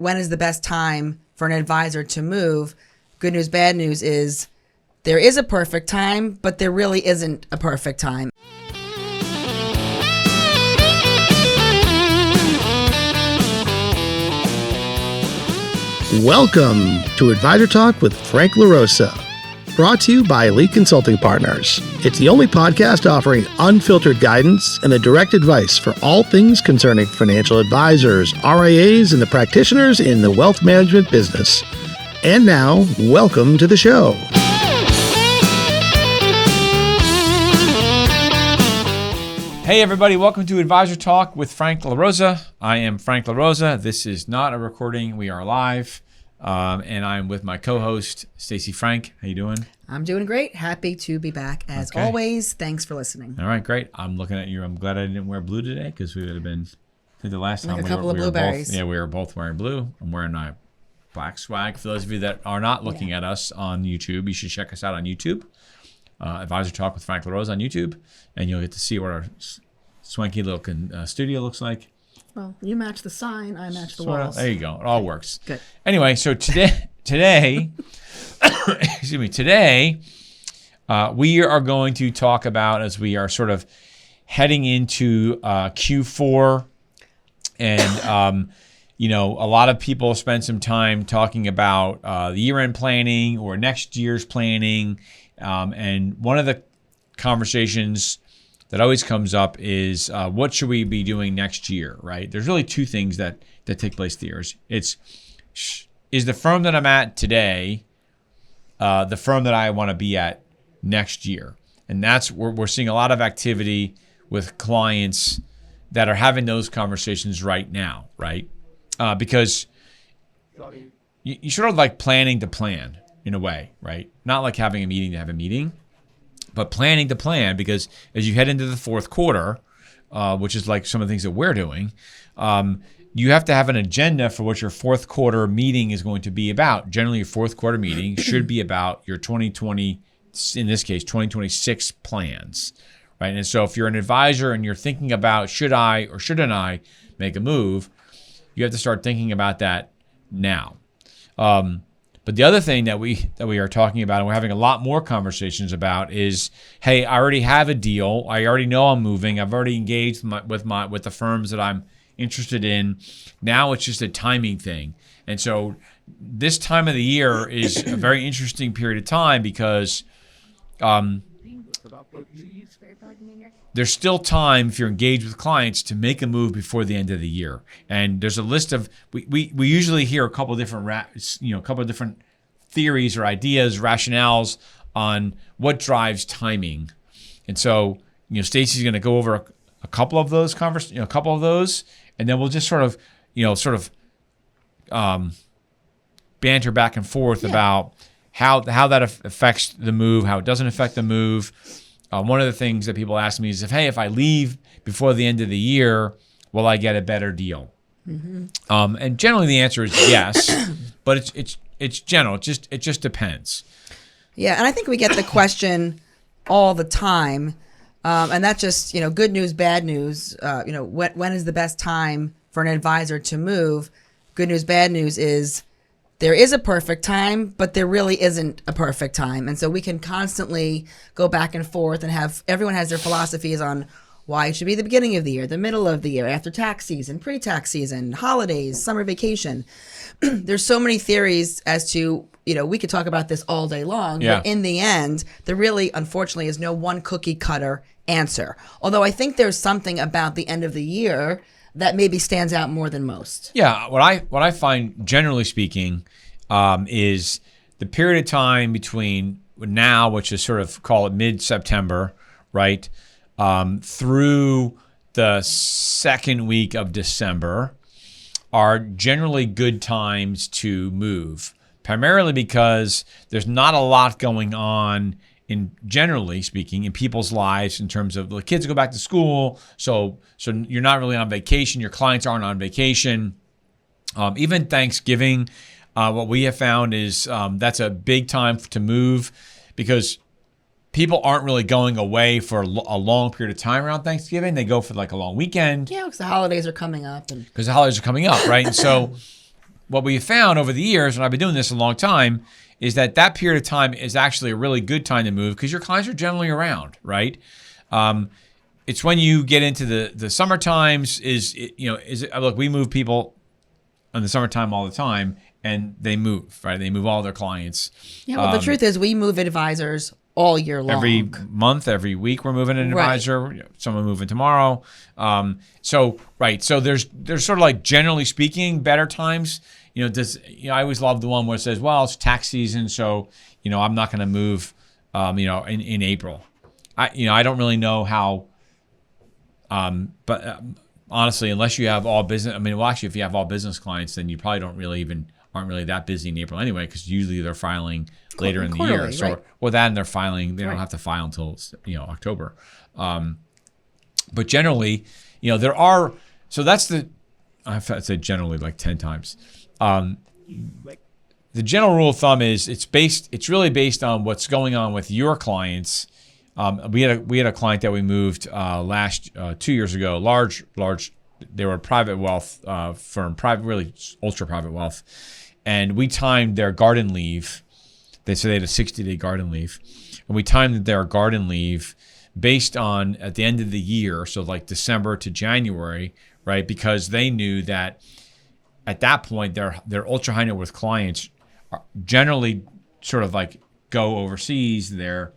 when is the best time for an advisor to move? Good news, bad news is there is a perfect time, but there really isn't a perfect time. Welcome to Advisor Talk with Frank LaRosa, brought to you by Elite Consulting Partners. It's the only podcast offering unfiltered guidance and the direct advice for all things concerning financial advisors, RIAs, and the practitioners in the wealth management business. And now, welcome to the show. Hey everybody, welcome to Advisor Talk with Frank LaRosa. I am Frank LaRosa. This is not a recording. We are live. And I'm with my co-host, Stacey Frank. How you doing? I'm doing great. Happy to be back as always. Thanks for listening. All right, great. I'm looking at you. I'm glad I didn't wear blue today because we would have been, I think the last time a couple of blueberries. We were both wearing blue. I'm wearing my black swag. For those of you that are not looking at us on YouTube, you should check us out on YouTube. Advisor Talk with Frank LaRosa on YouTube, and you'll get to see what our swanky looking studio looks like. Well, you match the sign, I match the walls. There you go. It all works. Good. Anyway, so today, excuse me, today we are going to talk about, as we are sort of heading into Q4, and a lot of people spend some time talking about the year-end planning or next year's planning, and one of the conversations that always comes up is what should we be doing next year, right? There's really two things that take place there. It's is the firm that I'm at today the firm that I want to be at next year? And that's where we're seeing a lot of activity with clients that are having those conversations right now, right? Because you sort of like planning to plan in a way, right? Not like having a meeting to have a meeting, but planning to plan, because as you head into the fourth quarter, which is like some of the things that we're doing, you have to have an agenda for what your fourth quarter meeting is going to be about. Generally, your fourth quarter meeting should be about your 2020, in this case, 2026 plans, right? And so if you're an advisor and you're thinking about should I or shouldn't I make a move, you have to start thinking about that now. But the other thing that we are talking about, and we're having a lot more conversations about, is, hey, I already have a deal. I already know I'm moving. I've already engaged with the firms that I'm interested in. Now it's just a timing thing. And so this time of the year is a very interesting period of time because there's still time, if you're engaged with clients, to make a move before the end of the year. And there's a list of we usually hear a couple of different theories or ideas, rationales on what drives timing. And so, Stacey's going to go over a couple of those and then we'll just sort of banter back and forth about how that affects the move, how it doesn't affect the move. One of the things that people ask me is, if I leave before the end of the year, will I get a better deal? Mm-hmm. And generally the answer is yes, but it's general. It just depends. Yeah, and I think we get the question all the time, and that's just good news, bad news. When is the best time for an advisor to move? Good news, bad news is there is a perfect time, but there really isn't a perfect time. And so we can constantly go back and forth and everyone has their philosophies on why it should be the beginning of the year, the middle of the year, after tax season, pre-tax season, holidays, summer vacation. There's so many theories as to, we could talk about this all day long, but in the end, there really, unfortunately, is no one cookie cutter answer. Although I think there's something about the end of the year that maybe stands out more than most. Yeah, what I find, generally speaking, is the period of time between now, which is sort of, call it mid-September, right, through the second week of December, are generally good times to move, primarily because there's not a lot going on, generally speaking, in people's lives in terms of the kids go back to school, so you're not really on vacation, your clients aren't on vacation. Even Thanksgiving, what we have found is that's a big time to move because people aren't really going away for a long period of time around Thanksgiving. They go for like a long weekend. Yeah, because the holidays are coming up. Because the holidays are coming up, right? And so what we found over the years, and I've been doing this a long time, is that period of time is actually a really good time to move because your clients are generally around, right? It's when you get into the summer times look, we move people in the summertime all the time, and they move, right? They move all their clients. Yeah, well, the truth is we move advisors all year long. Every month, every week, we're moving an advisor. Right. Someone moving tomorrow. So there's sort of like, generally speaking, better times. I always love the one where it says, well, it's tax season, so I'm not going to move, in April. I don't really know how. But honestly, unless you have all business, if you have all business clients, then you probably aren't really that busy in April anyway, because usually they're filing later in the year. So, right. Well, that and they're filing, they don't have to file until October. But generally, there are. So that's I've said generally like 10 times. The general rule of thumb is it's really based on what's going on with your clients. We had a client that we moved 2 years ago, large. They were a private wealth firm, really ultra private wealth, and we timed their garden leave. They said they had a 60-day garden leave, and we timed their garden leave based on at the end of the year, so like December to January, right? Because they knew that at that point their ultra high net worth clients generally sort of like go overseas. They're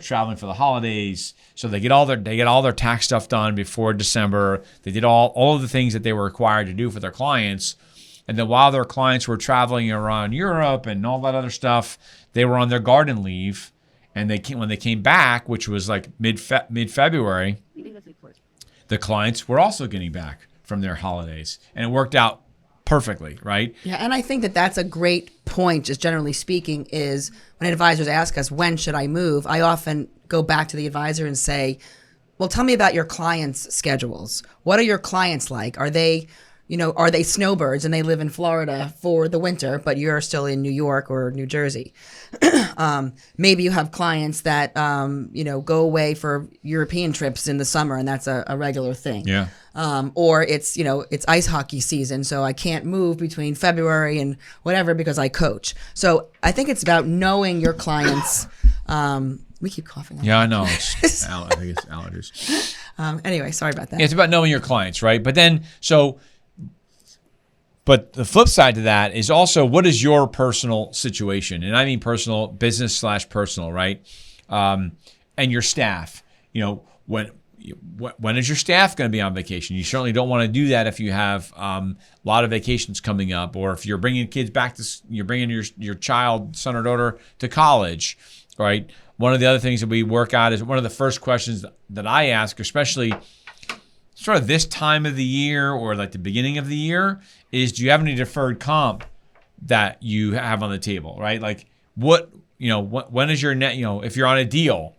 traveling for the holidays, so they get all their tax stuff done before December. They did all of the things that they were required to do for their clients, and then while their clients were traveling around Europe and all that other stuff, they were on their garden leave. And when they came back, which was like mid-February, the clients were also getting back from their holidays, and it worked out perfectly, right? Yeah, and I think that that's a great point, just generally speaking, is when advisors ask us, when should I move? I often go back to the advisor and say, well, tell me about your clients' schedules. What are your clients like? Are they snowbirds and they live in Florida for the winter, but you're still in New York or New Jersey? Maybe you have clients that, go away for European trips in the summer, and that's a regular thing. Yeah. Or it's ice hockey season, so I can't move between February and whatever because I coach. So I think it's about knowing your clients. We keep coughing. Yeah, I know. I think it's allergies. Anyway, sorry about that. Yeah, it's about knowing your clients, right? But the flip side to that is also, what is your personal situation? And I mean personal, business/personal, right? And your staff. When is your staff going to be on vacation? You certainly don't want to do that if you have a lot of vacations coming up, or if you're bringing kids back you're bringing your child, son or daughter, to college, right? One of the other things that we work out is one of the first questions that I ask, especially sort of this time of the year or like the beginning of the year, is do you have any deferred comp that you have on the table, right? Like when is your net, if you're on a deal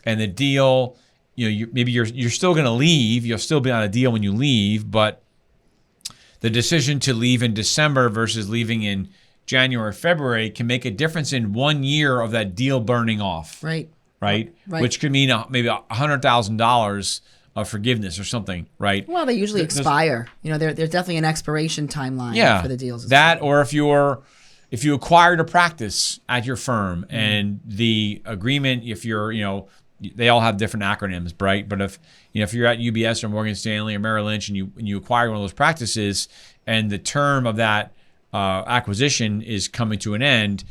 and the deal, maybe you're still going to leave, you'll still be on a deal when you leave, but the decision to leave in December versus leaving in January, February can make a difference in 1 year of that deal burning off. Right. Which could mean maybe $100,000 of forgiveness or something, right? Well, they usually expire. There's definitely an expiration timeline for the deals. That, or if you acquired a practice at your firm and the agreement, if you're, they all have different acronyms, right? But if you're at UBS or Morgan Stanley or Merrill Lynch and you acquire one of those practices and the term of that acquisition is coming to an end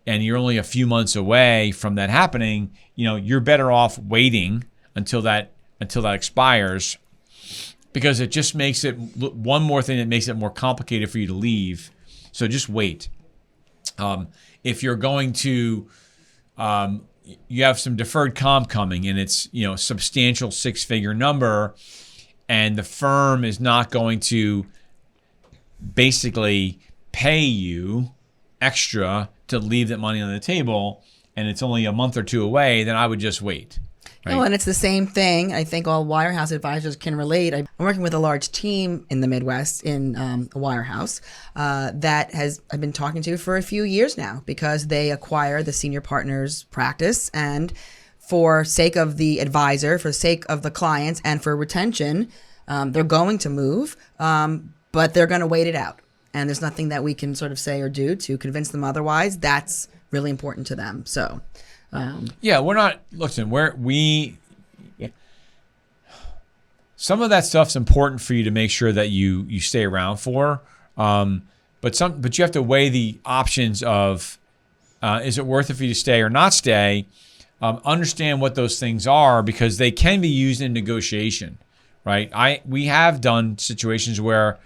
and you're only a few months away from that happening, you're better off waiting until that expires, because it just makes it one more thing that makes it more complicated for you to leave. So just wait. If you're going to, you have some deferred comp coming and it's, substantial 6-figure number, and the firm is not going to basically pay you extra to leave that money on the table, and it's only a month or two away, then I would just wait. Right. And it's the same thing. I think all wirehouse advisors can relate. I'm working with a large team in the Midwest in a wirehouse that I've been talking to for a few years now, because they acquire the senior partner's practice, and for sake of the advisor, for sake of the clients, and for retention, they're going to move, but they're going to wait it out. and there's nothing that we can sort of say or do to convince them otherwise, that's really important to them. So, we're not, listen, some of that stuff's important for you to make sure that you stay around for. But you have to weigh the options of, is it worth it for you to stay or not stay? Understand what those things are, because they can be used in negotiation, right? We have done situations where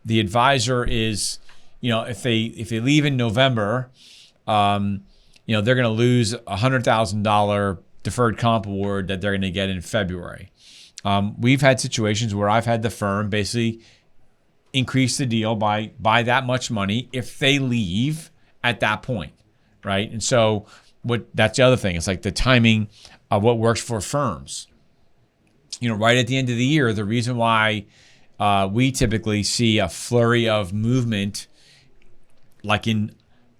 the advisor is, if they leave in November, they're going to lose $100,000 deferred comp award that they're going to get in February. We've had situations where I've had the firm basically increase the deal by that much money if they leave at that point, right? And so that's the other thing. It's like the timing of what works for firms. Right at the end of the year, the reason why we typically see a flurry of movement, like in,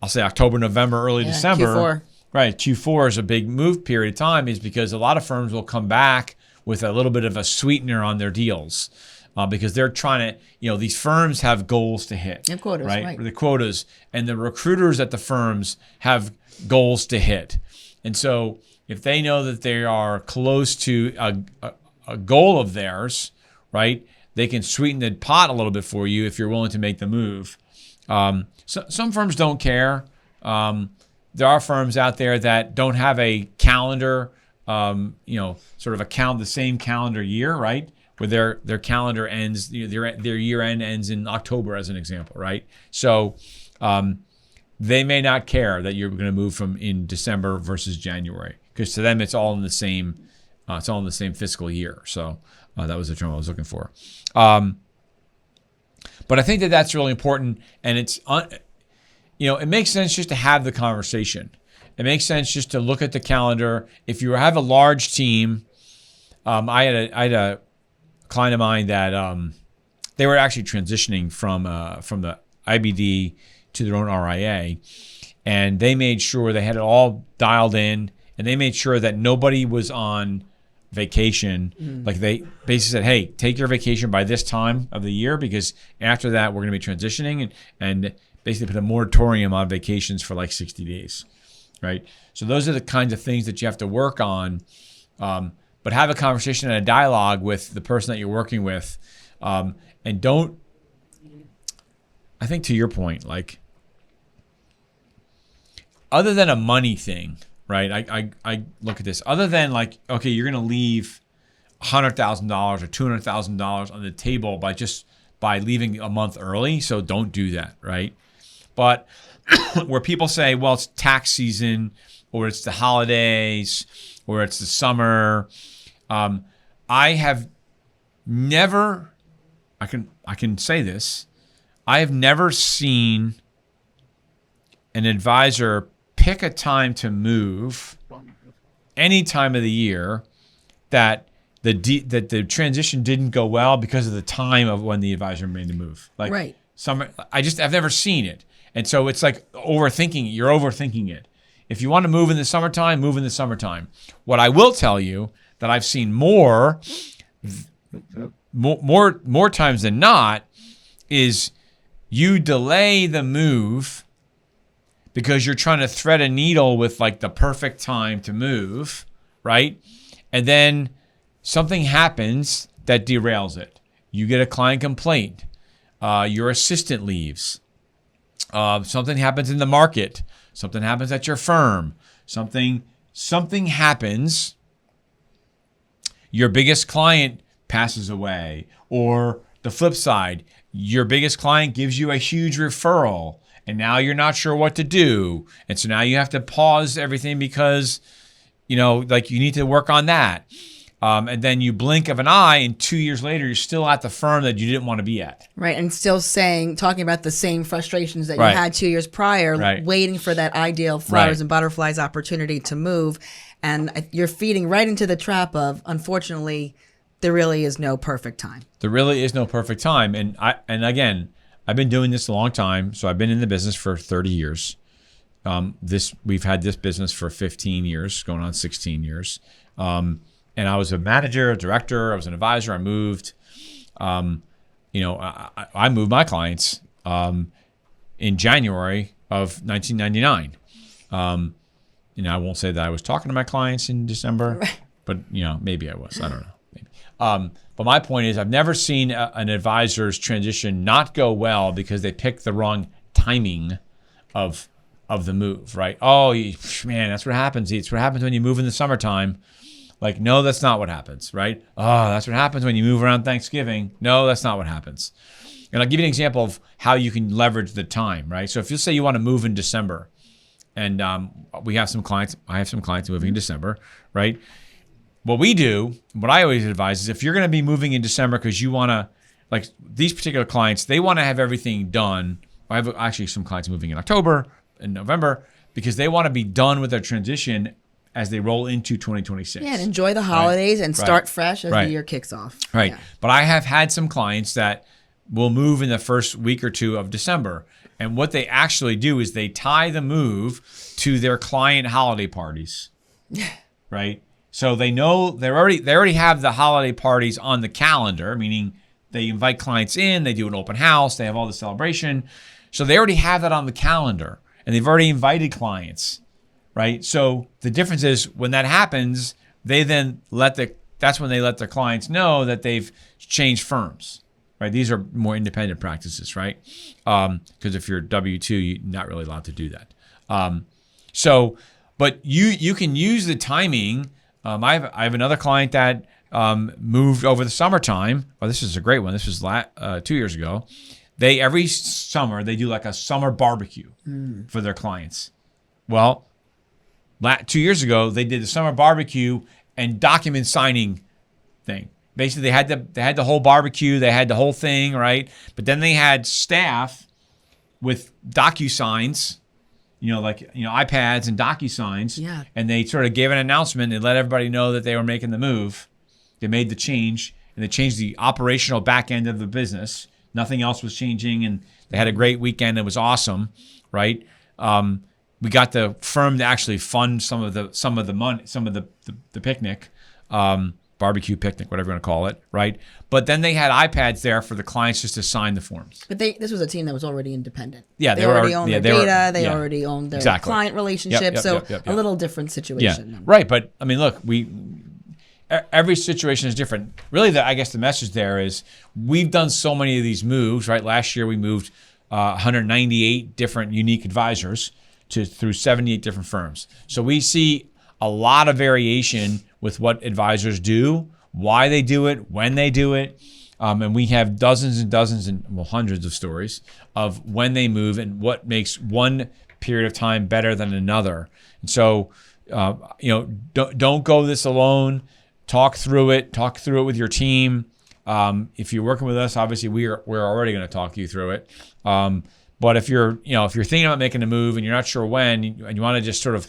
I'll say October, November, early December. Q4. Right, Q4 is a big move period of time, is because a lot of firms will come back with a little bit of a sweetener on their deals. Because they're trying to, these firms have goals to hit. And quotas, right. The quotas. And the recruiters at the firms have goals to hit. And so if they know that they are close to a goal of theirs, right, they can sweeten the pot a little bit for you if you're willing to make the move. So some firms don't care. There are firms out there that don't have a calendar, sort of the same calendar year, right? Where their calendar ends, their year end ends in October, as an example, right? So they may not care that you're going to move from in December versus January, because to them it's all in the same fiscal year. So that was the term I was looking for. But I think that that's really important, and it's it makes sense just to have the conversation. It makes sense just to look at the calendar. If you have a large team, I had a client of mine that they were actually transitioning from the IBD to their own RIA, and they made sure they had it all dialed in, and they made sure that nobody was on vacation. Like they basically said, hey, take your vacation by this time of the year, because after that we're going to be transitioning, and basically put a moratorium on vacations for like 60 days, right? So those are the kinds of things that you have to work on. But have a conversation and a dialogue with the person that you're working with. And don't, I think to your point, like, other than a money thing, right? I look at this, other than like, okay, you're going to leave $100,000 or $200,000 on the table by leaving a month early. So don't do that, right? But where people say, well, it's tax season, or it's the holidays, or it's the summer. I have never, I can say this, I have never seen an advisor pick a time to move any time of the year that the transition didn't go well because of the time of when the advisor made the move. Like right. I've never seen it. And so it's like overthinking it. You're overthinking it. If you want to move in the summertime, move in the summertime. What I will tell you that I've seen more times than not is you delay the move because you're trying to thread a needle with like the perfect time to move, right? And then something happens that derails it. You get a client complaint. Your assistant leaves. Something happens in the market. Something happens at your firm. Something happens. Your biggest client passes away. Or the flip side, your biggest client gives you a huge referral, and now you're not sure what to do. And so now you have to pause everything because, like you need to work on that. And then you blink of an eye, and 2 years later, you're still at the firm that you didn't want to be at. Right. And still talking about the same frustrations that you had 2 years prior, waiting for that ideal flowers and butterflies opportunity to move. And you're feeding right into the trap of, unfortunately, there really is no perfect time. There really is no perfect time. And again, I've been doing this a long time. So I've been in the business for 30 years. We've had this business for 15 years, going on 16 years. And I was a manager, a director, I was an advisor. I moved, I moved my clients in January of 1999. I won't say that I was talking to my clients in December, but maybe I was. I don't know. Maybe. But my point is, I've never seen an advisor's transition not go well because they picked the wrong timing of the move, right? Oh, man, that's what happens. It's what happens when you move in the summertime. Like, no, that's not what happens, right? Oh, that's what happens when you move around Thanksgiving. No, that's not what happens. And I'll give you an example of how you can leverage the time, right? So if you say you want to move in December, and we have some clients, I have some clients moving in December, right? What we do, what I always advise is if you're going to be moving in December because you want to, like these particular clients, they want to have everything done. I have actually some clients moving in October and November because they want to be done with their transition as they roll into 2026. Yeah, and enjoy the holidays and start fresh as the year kicks off. Right. Yeah. But I have had some clients that will move in the first week or two of December. And what they actually do is they tie the move to their client holiday parties. Right? So they know they already have the holiday parties on the calendar, meaning they invite clients in, they do an open house, they have all the celebration. So they already have that on the calendar and they've already invited clients, right? So the difference is when that happens, they then that's when they let their clients know that they've changed firms, right? These are more independent practices, right? Because if you're W-2, you're not really allowed to do that. But you can use the timing. I have another client that moved over the summertime. Oh, this is a great one. This was 2 years ago. Every summer they do like a summer barbecue for their clients. Well, 2 years ago they did the summer barbecue and document signing thing. Basically, they had the whole barbecue, they had the whole thing, right? But then they had staff with DocuSigns. iPads and DocuSigns. Yeah. And they sort of gave an announcement and let everybody know that they were making the move. They made the change, and they changed the operational back end of the business. Nothing else was changing, and they had a great weekend. It was awesome, right? We got the firm to actually fund some of the money, some of the picnic, barbecue picnic, whatever you want to call it, right? But then they had iPads there for the clients just to sign the forms. But this was a team that was already independent. Yeah, they already owned their data. They already owned their client relationship. Yep. A little different situation. Yeah, right. But I mean, look, every situation is different. Really, I guess the message there is we've done so many of these moves, right? Last year we moved 198 different unique advisors through 78 different firms. So we see a lot of variation with what advisors do, why they do it, when they do it. And we have dozens and dozens and hundreds of stories of when they move and what makes one period of time better than another. And so, don't go this alone. Talk through it with your team. If you're working with us, obviously we're already going to talk you through it. But if you're thinking about making a move and you're not sure when, and you want to just sort of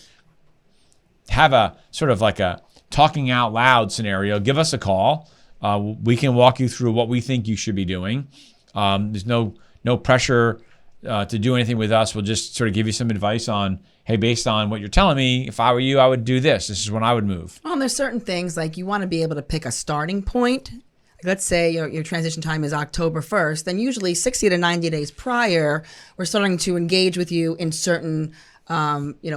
have a sort of like a talking out loud scenario, give us a call. We can walk you through what we think you should be doing. There's no pressure to do anything with us. We'll just sort of give you some advice on, hey, based on what you're telling me, if I were you, I would do this. This is when I would move. Well, and there's certain things like you want to be able to pick a starting point. Let's say your transition time is October 1st, then usually 60 to 90 days prior, we're starting to engage with you in certain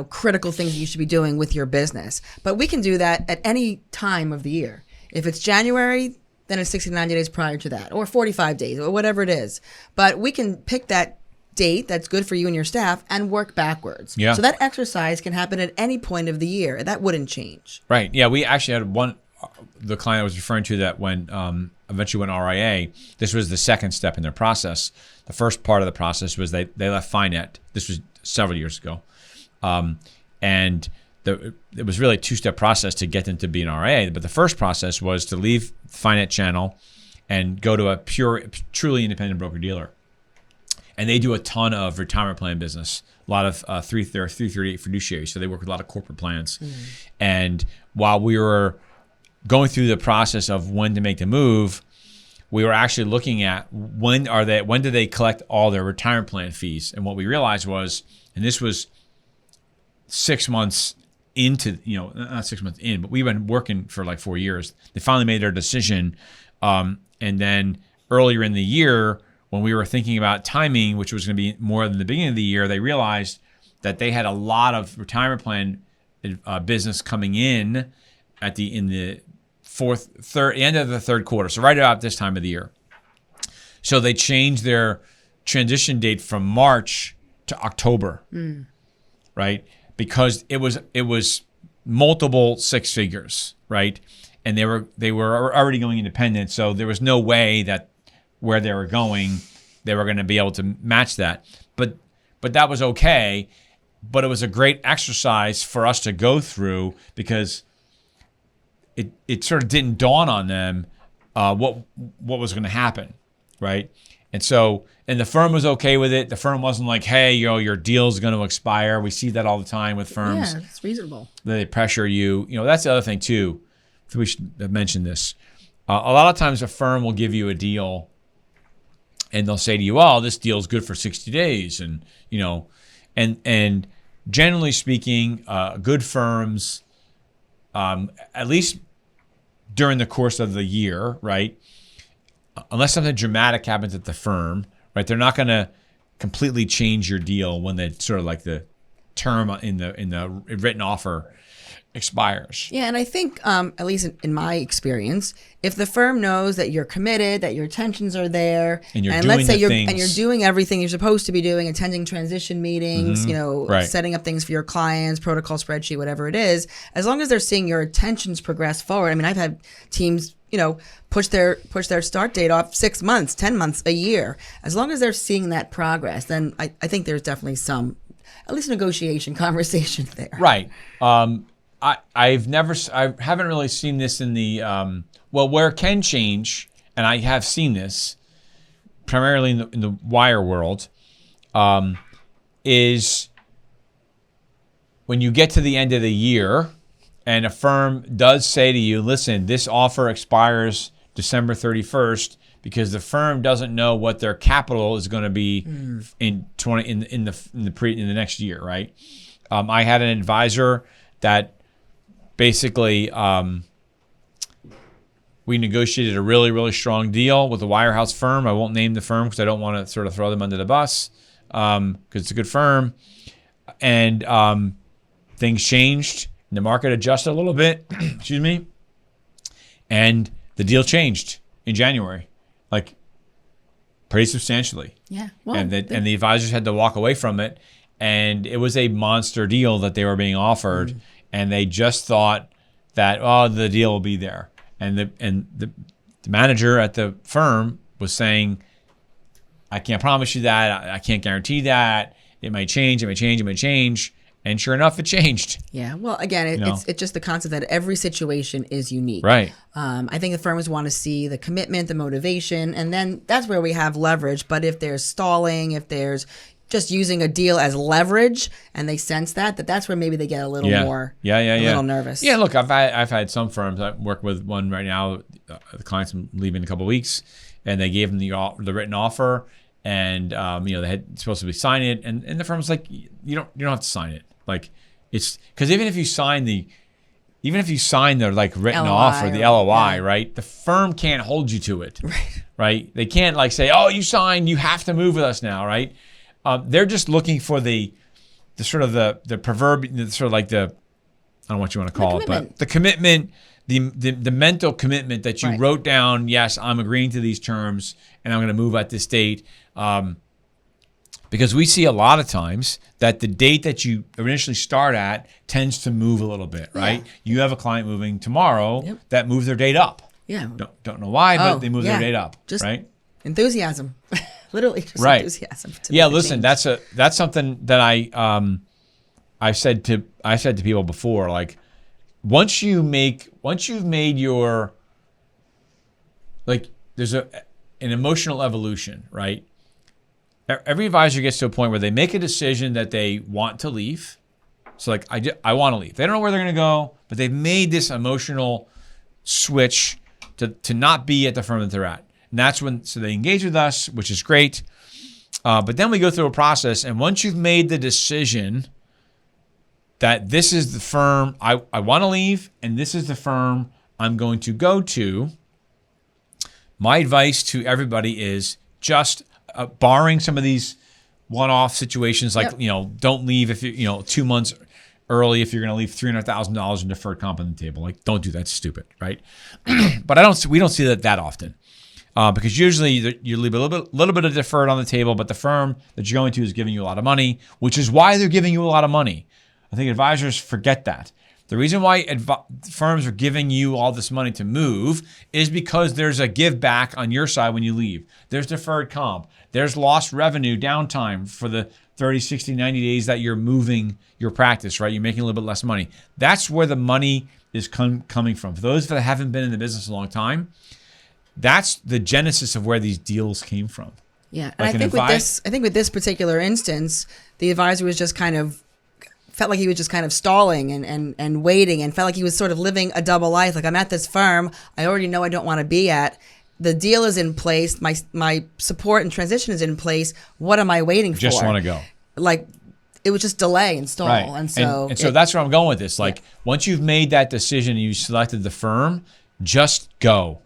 critical things you should be doing with your business. But we can do that at any time of the year. If it's January, then it's 60 to 90 days prior to that, or 45 days, or whatever it is. But we can pick that date that's good for you and your staff and work backwards. Yeah. So that exercise can happen at any point of the year. That wouldn't change. Right. Yeah, we actually had the client I was referring to that when eventually went RIA, this was the second step in their process. The first part of the process was they left Finet. This was several years ago. And it was really a two-step process to get them to be an RIA. But the first process was to leave Finet channel and go to a truly independent broker-dealer. And they do a ton of retirement plan business. A lot of 338 fiduciaries, so they work with a lot of corporate plans. And while we were going through the process of when to make the move, we were actually looking at when do they collect all their retirement plan fees. And what we realized was, and this was 6 months into, not 6 months in, but we've been working for like 4 years. They finally made their decision. And then earlier in the year, when we were thinking about timing, which was going to be more than the beginning of the year, they realized that they had a lot of retirement plan business coming in at the end of the third quarter. So right about this time of the year. So they changed their transition date from March to October, right? Because it was multiple six figures, right? And they were already going independent, so there was no way that where they were going, they were going to be able to match that. But that was okay. But it was a great exercise for us to go through because it sort of didn't dawn on them what was going to happen, right? And the firm was okay with it. The firm wasn't like, hey, your deal's going to expire. We see that all the time with firms. Yeah, it's reasonable. They pressure you. That's the other thing too. We should have mentioned this. A lot of times a firm will give you a deal and they'll say to you, oh, this deal is good for 60 days. And generally speaking, good firms, at least during the course of the year, right? Unless something dramatic happens at the firm, right? They're not going to completely change your deal when they sort of like the term in the written offer expires. Yeah, and I think, at least in my experience, if the firm knows that you're committed, that your intentions are there, and you're doing everything you're supposed to be doing, attending transition meetings, Right. setting up things for your clients, protocol spreadsheet, whatever it is, as long as they're seeing your intentions progress forward. I mean, I've had teams, push their start date off 6 months, 10 months, a year. As long as they're seeing that progress, then I think there's definitely some, at least negotiation conversation there. Right. I haven't really seen this in the, where it can change, and I have seen this primarily in the wire world, is when you get to the end of the year and a firm does say to you, listen, this offer expires December 31st because the firm doesn't know what their capital is going to be in the next year, right? I had an advisor that basically, we negotiated a really, really strong deal with a wirehouse firm. I won't name the firm because I don't want to sort of throw them under the bus because it's a good firm. And things changed. And the market adjusted a little bit. Excuse me. And the deal changed in January, like pretty substantially. Yeah. Well, and the advisors had to walk away from it. And it was a monster deal that they were being offered. And they just thought that, the deal will be there. And the manager at the firm was saying, I can't promise you that. I can't guarantee that. It might change. It might change. It might change. And sure enough, it changed. Yeah. Well, again, it's just the concept that every situation is unique. Right. I think the firms want to see the commitment, the motivation, and then that's where we have leverage. But if there's stalling, if there's just using a deal as leverage, and they sense that's where maybe they get a little more, a little nervous. Yeah, look, I've had some firms. I work with one right now. The client's leaving in a couple of weeks, and they gave them the written offer, and they had supposed to be sign it, and the firm's like, you don't have to sign it. Like it's because even if you sign the like written LOI offer, the LOI, right? The firm can't hold you to it, right? They can't like say, oh, you signed, you have to move with us now, right? They're just looking for the sort of the proverbial, sort of like I don't know what you want to call it, but the commitment, the mental commitment that you wrote down. Yes, I'm agreeing to these terms, and I'm going to move at this date. Because we see a lot of times that the date that you initially start at tends to move a little bit, right? Yeah. You have a client moving tomorrow that moves their date up. Yeah. Don't know why, but they move their date up, just right? Enthusiasm. Literally just enthusiasm. Listen, that's something that I've said to people before. Like once you've made your, like there's an emotional evolution, right? Every advisor gets to a point where they make a decision that they want to leave. So like I want to leave. They don't know where they're going to go, but they've made this emotional switch to not be at the firm that they're at. And that's so they engage with us, which is great. But then we go through a process, and once you've made the decision that this is the firm I want to leave, and this is the firm I'm going to go to, my advice to everybody is just barring some of these one-off situations, like, Yep. don't leave if you 2 months early if you're going to leave $300,000 in deferred comp on the table. Like, don't do that. It's stupid, right? But we don't see that often. Because usually you leave a little bit of deferred on the table, but the firm that you're going to is giving you a lot of money, which is why they're giving you a lot of money. I think advisors forget that. The reason why firms are giving you all this money to move is because there's a give back on your side when you leave. There's deferred comp. There's lost revenue downtime for the 30, 60, 90 days that you're moving your practice, right? You're making a little bit less money. That's where the money is coming from. For those that haven't been in the business a long time, that's the genesis of where these deals came from. Yeah, and I think with this particular instance, the advisor was just felt like he was just kind of stalling and waiting, and felt like he was sort of living a double life. Like, I'm at this firm, I already know I don't want to be at. The deal is in place. My support and transition is in place. What am I waiting for? Just want to go. Like, it was just delay and stall. Right. And so that's where I'm going with this. Like, once you've made that decision and you selected the firm, just go.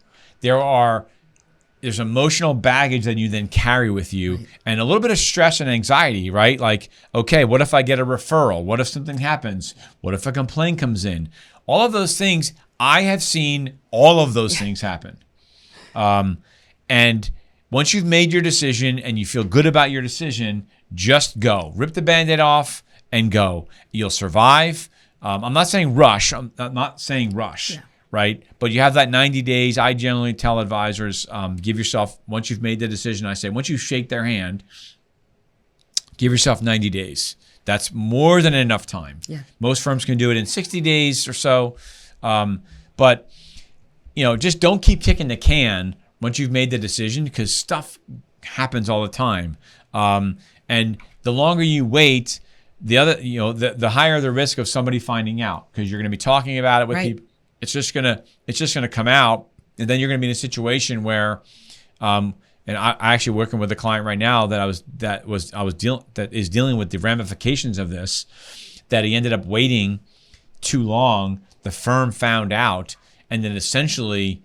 There's emotional baggage that you then carry with you, and a little bit of stress and anxiety, right? Like, okay, what if I get a referral? What if something happens? What if a complaint comes in? All of those things, I have seen all of those things happen. And once you've made your decision and you feel good about your decision, just go. Rip the Band-Aid off and go. You'll survive. I'm not saying rush. Yeah. Right? But you have that 90 days. I generally tell advisors, give yourself, once you've made the decision, I say, once you shake their hand, give yourself 90 days. That's more than enough time. Yeah. Most firms can do it in 60 days or so. But, just don't keep kicking the can once you've made the decision, because stuff happens all the time. And the longer you wait, the higher the risk of somebody finding out, because you're going to be talking about it with people. It's just gonna come out, and then you're gonna be in a situation where, and I actually working with a client right now that is dealing with the ramifications of this, that he ended up waiting too long. The firm found out, and then essentially,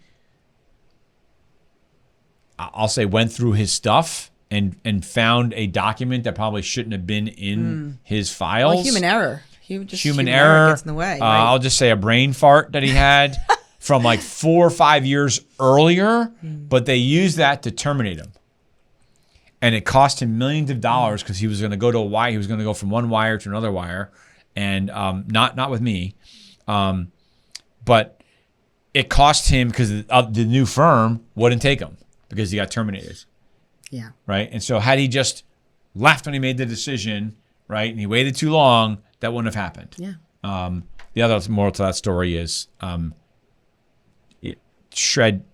I'll say, went through his stuff and found a document that probably shouldn't have been in his files. Well, human error. Human error gets in the way. Right? I'll just say a brain fart that he had from like 4 or 5 years earlier, but they used that to terminate him. And it cost him millions of dollars because he was going to go to a wire. He was going to go from one wire to another wire, and not with me. But it cost him because the new firm wouldn't take him because he got terminated. Yeah. Right? And so had he just left when he made the decision, right, and he waited too long, that wouldn't have happened. Yeah. The other moral to that story is shred.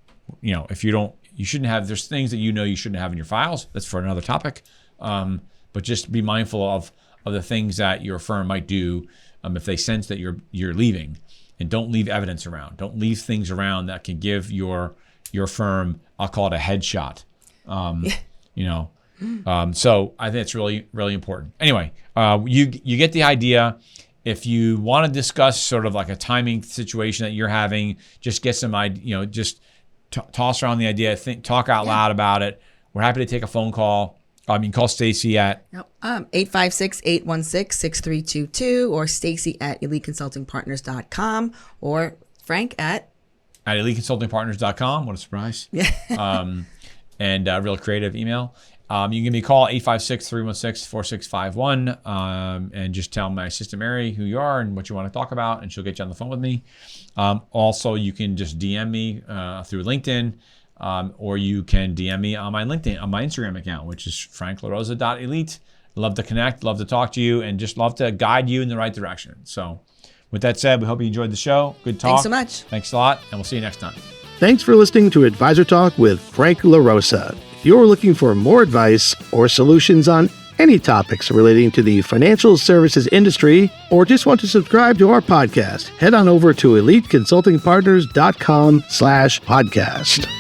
If you shouldn't have. There's things that you shouldn't have in your files. That's for another topic. But just be mindful of the things that your firm might do if they sense that you're leaving, and don't leave evidence around. Don't leave things around that can give your firm, I'll call it a headshot. So I think it's really, really important. Anyway, you get the idea. If you want to discuss sort of like a timing situation that you're having, just get some idea, just toss around the idea, talk out loud about it. We're happy to take a phone call. You can call Stacey at 856-816-6322 or Stacey at eliteconsultingpartners.com or Frank at eliteconsultingpartners.com. What a surprise. Yeah. And real creative email. You can give me a call, 856-316-4651, and just tell my assistant Mary who you are and what you want to talk about, and she'll get you on the phone with me. Also, you can just DM me through LinkedIn, or you can DM me on my Instagram account, which is frankLaRosa.elite. Love to connect, love to talk to you, and just love to guide you in the right direction. So with that said, we hope you enjoyed the show. Good talk. Thanks so much. Thanks a lot, and we'll see you next time. Thanks for listening to Advisor Talk with Frank LaRosa. If you're looking for more advice or solutions on any topics relating to the financial services industry, or just want to subscribe to our podcast, head on over to eliteconsultingpartners.com/podcast.